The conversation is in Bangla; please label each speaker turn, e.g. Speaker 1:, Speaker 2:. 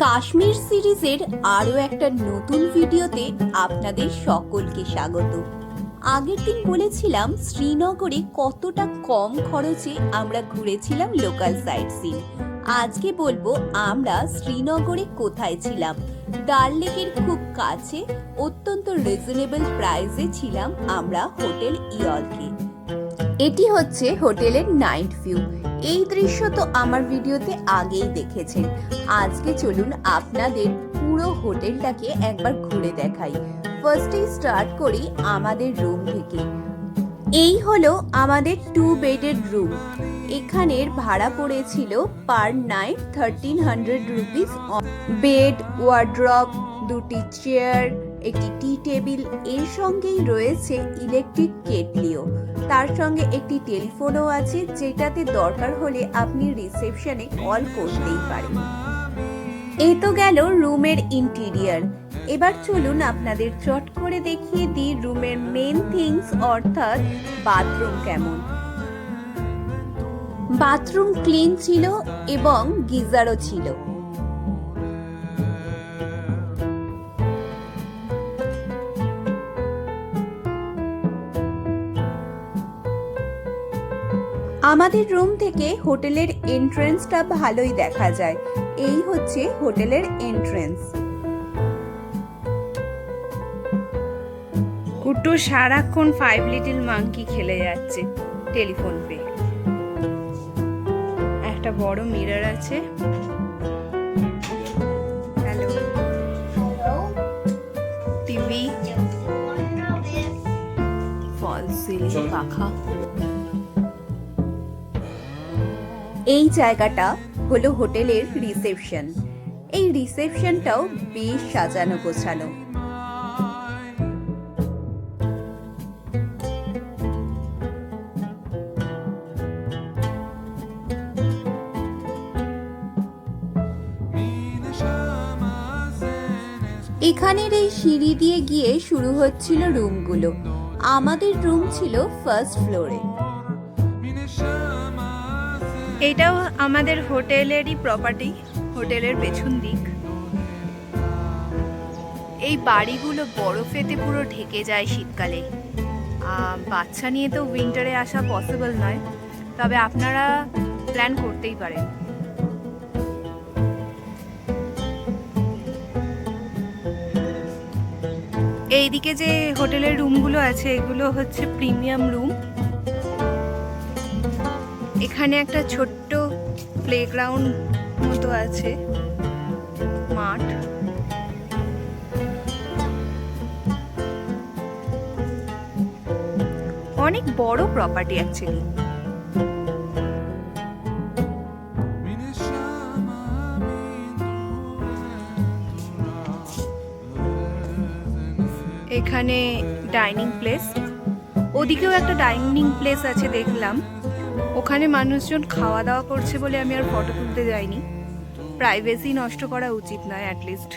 Speaker 1: কাশ্মীর সিরিজের আরও একটা নতুন ভিডিওতে আপনাদের সকলকে স্বাগত। আগের দিন বলেছিলাম শ্রীনগরে কতটা কম খরচে আমরা ঘুরেছিলাম লোকাল সাইট সিন। আজকে বলবো আমরা শ্রীনগরে কোথায় ছিলাম। ডাল লেকের খুব কাছে অত্যন্ত রিজনেবল প্রাইসে ছিলাম আমরা হোটেল ইয়লকে। এটি হচ্ছে হোটেলের নাইট ভিউ। এই দৃশ্য তো আমার ভিডিওতে আগেই দেখেছেন। আজকে চলুন আপনাদের পুরো হোটেলটাকে একবার ঘুরে দেখাই। ফার্স্টেই স্টার্ট করি আমাদের রুম থেকে। এই হলো আমাদের 2 বেডের রুম। এখানের ভাড়া পড়েছিল per night 1300 rupees. Bed, wardrobe, দুটি চেয়ার, একটি টি টেবিল, এর সঙ্গেই রয়েছে ইলেকট্রিক কেটলিও। তার সঙ্গে একটি টেলিফোনও আছে, যেটাতে দরকার হলে আপনি রিসেপশনে কল করতেই পারেন। এই তো গেল রুমের ইন্টেরিয়ার। এবার চলুন আপনাদের চট করে দেখিয়ে দিই রুমের মেন থিংস, অর্থাৎ বাথরুম কেমন। বাথরুম ক্লিন ছিল এবং গিজারও ছিল। আমাদের রুম থেকে হোটেলের এন্ট্রেন্সটা ভালোই দেখা যায়। এই হচ্ছে হোটেলের এন্ট্রেন্স।
Speaker 2: কুট্টু সারাক্ষণ 5 লিটল মাঙ্কি খেলে যাচ্ছে টেলিফোন পে। একটা বড় মিরর আছে। হ্যালো, টিভি, ফল সিলিং পাখা।
Speaker 1: এই জায়গাটা হলো হোটেলের রিসেপশন। এই রিসেপশনটাও বেশ সাজানো গোছানো। এখানের এই সিঁড়ি দিয়ে গিয়ে শুরু হচ্ছিল রুমগুলো। আমাদের রুম ছিল ফার্স্ট ফ্লোরে।
Speaker 2: এটাও আমাদের হোটেলেরই প্রপার্টি, হোটেলের পেছন দিক। এই বাড়িগুলো বরফেতে পুরো ঢেকে যায় শীতকালে। বাচ্চা নিয়ে তো উইন্টারে আসা পসিবল নয়, তবে আপনারা প্ল্যান করতেই পারেন। এইদিকে যে হোটেলের রুমগুলো আছে, এগুলো হচ্ছে প্রিমিয়াম রুম। এখানে একটা ছোট্ট প্লেগ্রাউন্ড মতো আছে, মাঠ। অনেক বড় প্রপার্টি অ্যাকচুয়ালি। এখানে ডাইনিং প্লেস, ওদিকেও একটা ডাইনিং প্লেস আছে দেখলাম। ওখানে মানুষজন খাওয়া দাওয়া করছে বলে আমি আর ফটো তুলতে যাইনি। প্রাইভেসি নষ্ট করা উচিত নয় অ্যাটলিস্ট।